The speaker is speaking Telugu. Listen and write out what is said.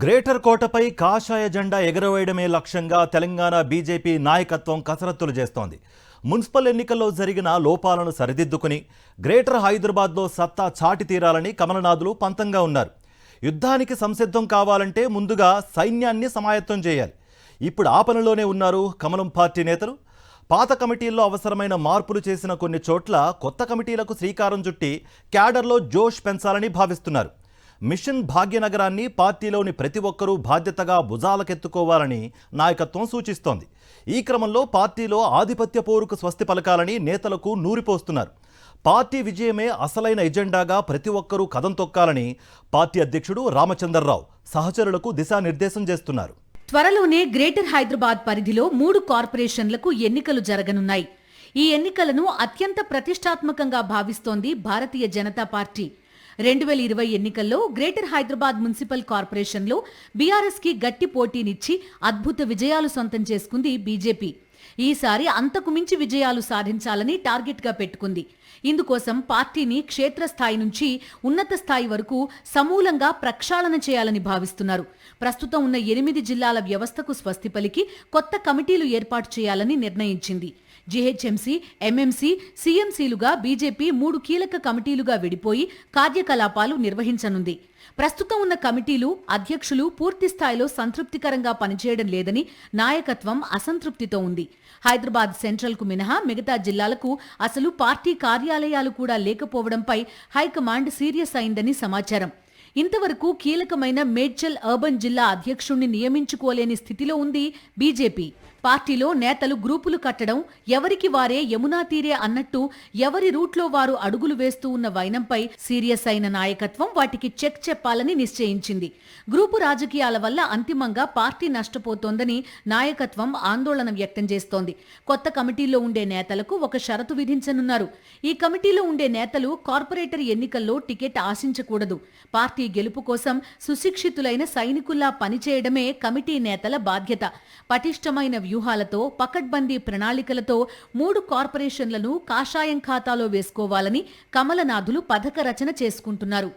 గ్రేటర్ కోటపై కాషాయ జెండా ఎగరవేయడమే లక్ష్యంగా తెలంగాణ బీజేపీ నాయకత్వం కసరత్తులు చేస్తోంది. మున్సిపల్ ఎన్నికల్లో జరిగిన లోపాలను సరిదిద్దుకుని గ్రేటర్ హైదరాబాద్లో సత్తా చాటి తీరాలని కమలనాథులు పంతంగా ఉన్నారు. యుద్ధానికి సంసిద్ధం కావాలంటే ముందుగా సైన్యాన్ని సమాయత్తం చేయాలి. ఇప్పుడు ఆ పనిలోనే ఉన్నారు కమలం పార్టీ నేతలు. పాత కమిటీల్లో అవసరమైన మార్పులు చేసిన కొన్ని చోట్ల కొత్త కమిటీలకు శ్రీకారం చుట్టి క్యాడర్లో జోష్ పెంచాలని భావిస్తున్నారు. మిషన్ భాగ్యనగరాన్ని పార్టీలోని ప్రతి ఒక్కరూ బాధ్యతగా భుజాలకెత్తుకోవాలని నాయకత్వం సూచిస్తోంది. ఈ క్రమంలో పార్టీలో ఆధిపత్య పోరుకు స్వస్తి పలకాలని నేతలకు నూరిపోస్తున్నారు. పార్టీ విజయమే అసలైన ఎజెండాగా ప్రతి ఒక్కరూ కదం తొక్కాలని పార్టీ అధ్యక్షుడు రామచంద్రరావు సహచరులకు దిశానిర్దేశం చేస్తున్నారు. త్వరలోనే గ్రేటర్ హైదరాబాద్ పరిధిలో 3 కార్పొరేషన్లకు ఎన్నికలు జరగనున్నాయి. ఈ ఎన్నికలను అత్యంత ప్రతిష్టాత్మకంగా భావిస్తోంది భారతీయ జనతా పార్టీ. 2020 ఎన్నికల్లో గ్రేటర్ హైదరాబాద్ మున్సిపల్ కార్పొరేషన్లో బీఆర్ఎస్ కి గట్టి పోటీనిచ్చి అద్భుత విజయాలు సొంతం చేసుకుంది బీజేపీ. ఈసారి అంతకు మించి విజయాలు సాధించాలని టార్గెట్గా పెట్టుకుంది. ఇందుకోసం పార్టీని క్షేత్రస్థాయి నుంచి ఉన్నత స్థాయి వరకు సమూలంగా ప్రక్షాళన చేయాలని భావిస్తున్నారు. ప్రస్తుతం ఉన్న 8 జిల్లాల వ్యవస్థకు స్వస్తి పలికి కొత్త కమిటీలు ఏర్పాటు చేయాలని నిర్ణయించింది. జీహెచ్ఎంసీ, ఎంఎంసీ, సీఎంసీలుగా బీజేపీ 3 కీలక కమిటీలుగా విడిపోయి కార్యకలాపాలు నిర్వహించనుంది. ప్రస్తుతం ఉన్న కమిటీలు, అధ్యక్షులు పూర్తి స్థాయిలో సంతృప్తికరంగా పనిచేయడం లేదని నాయకత్వం అసంతృప్తితో ఉంది. హైదరాబాద్ సెంట్రల్ కు మినహా మిగతా జిల్లాలకు అసలు పార్టీ కార్యాలయాలు కూడా లేకపోవడంపై హైకమాండ్ సీరియస్ అయిందని సమాచారం. ఇంతవరకు కీలకమైన మేడ్చల్ అర్బన్ జిల్లా అధ్యక్షుణ్ణి నియమించుకోలేని స్థితిలో ఉంది బీజేపీ. పార్టీలో నేతలు గ్రూపులు కట్టడం, ఎవరికి వారే యమునా తీరే అన్నట్టు ఎవరి రూట్లో వారు అడుగులు వేస్తూ ఉన్న వైనంపై సీరియస్ అయిన నాయకత్వం వాటికి చెక్ చెప్పాలని నిశ్చయించింది. గ్రూపు రాజకీయాల వల్ల అంతిమంగా పార్టీ నష్టపోతోందని నాయకత్వం ఆందోళన వ్యక్తం చేస్తోంది. కొత్త కమిటీల్లో ఉండే నేతలకు ఒక షరతు విధించనున్నారు. ఈ కమిటీలో ఉండే నేతలు కార్పొరేటర్ ఎన్నికల్లో టికెట్ ఆశించకూడదు. పార్టీ గెలుపు కోసం సుశిక్షితులైన సైనికుల్లా పనిచేయడమే కమిటీ నేతల బాధ్యత. పటిష్టమైన వ్యూహాలతో, పకడ్బందీ ప్రణాళికలతో 3 కార్పొరేషన్లను కాషాయం ఖాతాలో వేసుకోవాలని కమలనాథులు పథక రచన చేసుకుంటున్నారు.